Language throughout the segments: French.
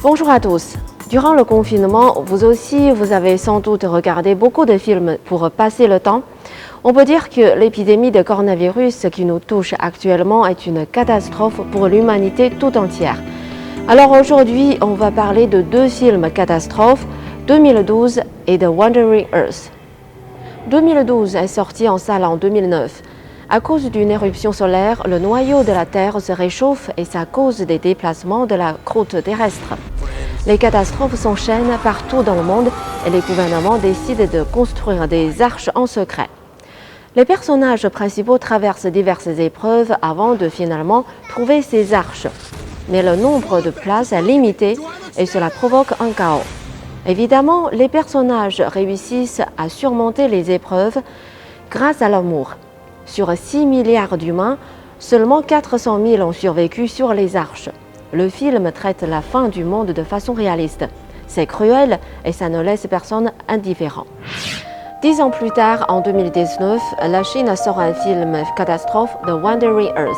Bonjour à tous. Durant le confinement, vous aussi, vous avez sans doute regardé beaucoup de films pour passer le temps. On peut dire que l'épidémie de coronavirus qui nous touche actuellement est une catastrophe pour l'humanité tout entière. Alors aujourd'hui, on va parler de deux films catastrophes, 2012 et The Wandering Earth. 2012 est sorti en salle en 2009. À cause d'une éruption solaire, le noyau de la Terre se réchauffe et ça cause des déplacements de la croûte terrestre. Les catastrophes s'enchaînent partout dans le monde et les gouvernements décident de construire des arches en secret. Les personnages principaux traversent diverses épreuves avant de finalement trouver ces arches. Mais le nombre de places est limité et cela provoque un chaos. Évidemment, les personnages réussissent à surmonter les épreuves grâce à l'amour. Sur 6 milliards d'humains, seulement 400 000 ont survécu sur les arches. Le film traite la fin du monde de façon réaliste. C'est cruel et ça ne laisse personne indifférent. 10 ans plus tard, en 2019, la Chine sort un film catastrophe, The Wandering Earth.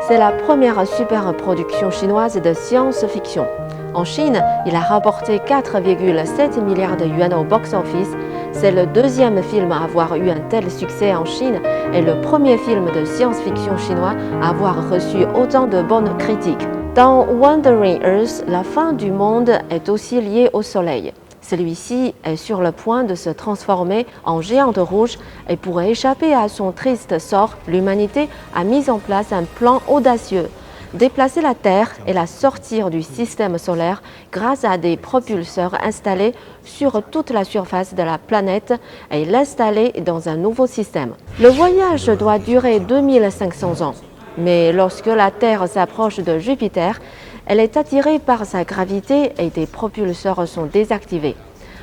C'est la première super-production chinoise de science-fiction. En Chine, il a rapporté 4,7 milliards de yuan au box-office. C'est le deuxième film à avoir eu un tel succès en Chine et le premier film de science-fiction chinois à avoir reçu autant de bonnes critiques. Dans Wandering Earth, la fin du monde est aussi liée au Soleil. Celui-ci est sur le point de se transformer en géante rouge et pour échapper à son triste sort, l'humanité a mis en place un plan audacieux. Déplacer la Terre et la sortir du système solaire grâce à des propulseurs installés sur toute la surface de la planète et l'installer dans un nouveau système. Le voyage doit durer 2500 ans, mais lorsque la Terre s'approche de Jupiter, elle est attirée par sa gravité et des propulseurs sont désactivés.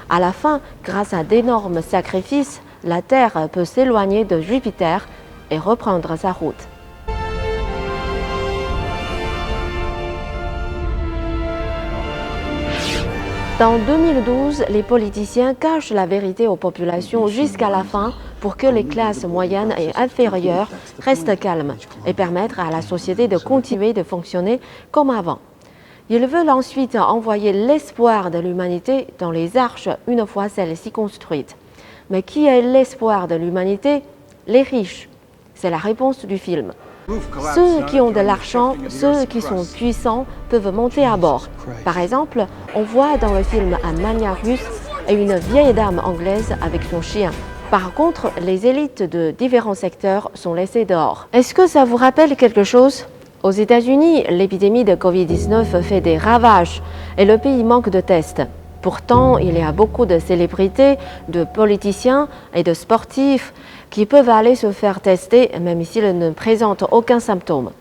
À la fin, grâce à d'énormes sacrifices, la Terre peut s'éloigner de Jupiter et reprendre sa route. Dans 2012, les politiciens cachent la vérité aux populations jusqu'à la fin pour que les classes moyennes et inférieures restent calmes et permettre à la société de continuer de fonctionner comme avant. Ils veulent ensuite envoyer l'espoir de l'humanité dans les arches une fois celles-ci construites. Mais qui est l'espoir de l'humanité? Les riches. C'est la réponse du film. Ceux qui ont de l'argent, ceux qui sont puissants peuvent monter à bord. Par exemple, on voit dans le film un mania russe et une vieille dame anglaise avec son chien. Par contre, les élites de différents secteurs sont laissées dehors. Est-ce que ça vous rappelle quelque chose? Aux États-Unis, l'épidémie de Covid-19 fait des ravages et le pays manque de tests. Pourtant, il y a beaucoup de célébrités, de politiciens et de sportifs qui peuvent aller se faire tester même s'ils ne présentent aucun symptôme.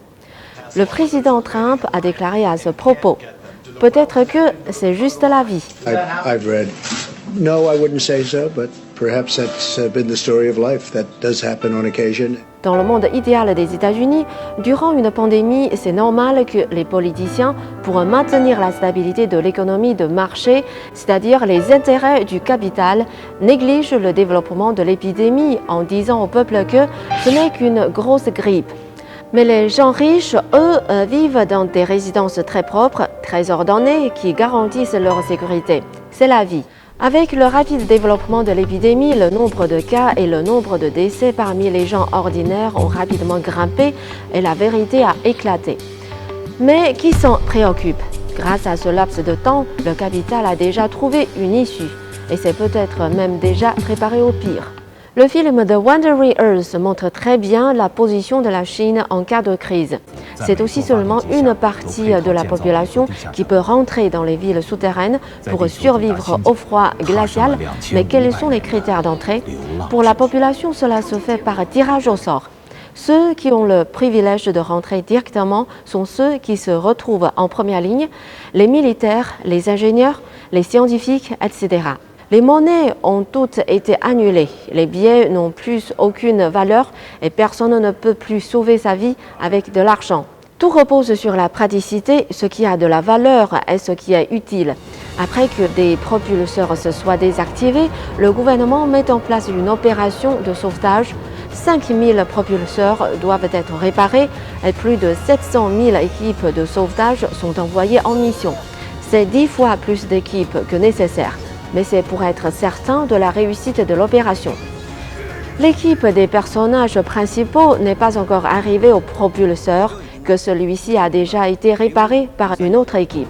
Le président Trump a déclaré à ce propos « Peut-être que c'est juste la vie ». No, I wouldn't say so, but perhaps that's been the story of life. That does happen on occasion. Dans le monde idéal des États-Unis, durant une pandémie, c'est normal que les politiciens, pour maintenir la stabilité de l'économie de marché, c'est-à-dire les intérêts du capital, négligent le développement de l'épidémie en disant au peuple que ce n'est qu'une grosse grippe. Mais les gens riches, eux, vivent dans des résidences très propres, très ordonnées, qui garantissent leur sécurité. C'est la vie. Avec le rapide développement de l'épidémie, le nombre de cas et le nombre de décès parmi les gens ordinaires ont rapidement grimpé et la vérité a éclaté. Mais qui s'en préoccupe? Grâce à ce laps de temps, le capital a déjà trouvé une issue et s'est peut-être même déjà préparé au pire. Le film The Wandering Earth montre très bien la position de la Chine en cas de crise. C'est aussi seulement une partie de la population qui peut rentrer dans les villes souterraines pour survivre au froid glacial. Mais quels sont les critères d'entrée? Pour la population, cela se fait par tirage au sort. Ceux qui ont le privilège de rentrer directement sont ceux qui se retrouvent en première ligne, les militaires, les ingénieurs, les scientifiques, etc. Les monnaies ont toutes été annulées, les billets n'ont plus aucune valeur et personne ne peut plus sauver sa vie avec de l'argent. Tout repose sur la praticité, ce qui a de la valeur est ce qui est utile. Après que des propulseurs se soient désactivés, le gouvernement met en place une opération de sauvetage. 5000 propulseurs doivent être réparés et plus de 700 000 équipes de sauvetage sont envoyées en mission. C'est 10 fois plus d'équipes que nécessaire, mais c'est pour être certain de la réussite de l'opération. L'équipe des personnages principaux n'est pas encore arrivée au propulseur, que celui-ci a déjà été réparé par une autre équipe.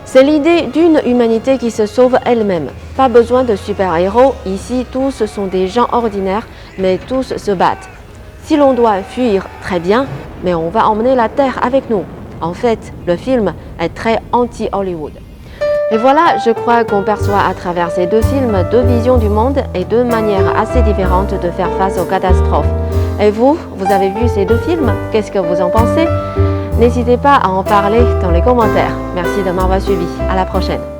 C'est l'idée d'une humanité qui se sauve elle-même. Pas besoin de super-héros, ici tous sont des gens ordinaires, mais tous se battent. Si l'on doit fuir, très bien, mais on va emmener la Terre avec nous. En fait, le film est très anti-Hollywood. Et voilà, je crois qu'on perçoit à travers ces deux films deux visions du monde et deux manières assez différentes de faire face aux catastrophes. Et vous avez vu ces deux films? Qu'est-ce que vous en pensez? N'hésitez pas à en parler dans les commentaires. Merci de m'avoir suivi. À la prochaine.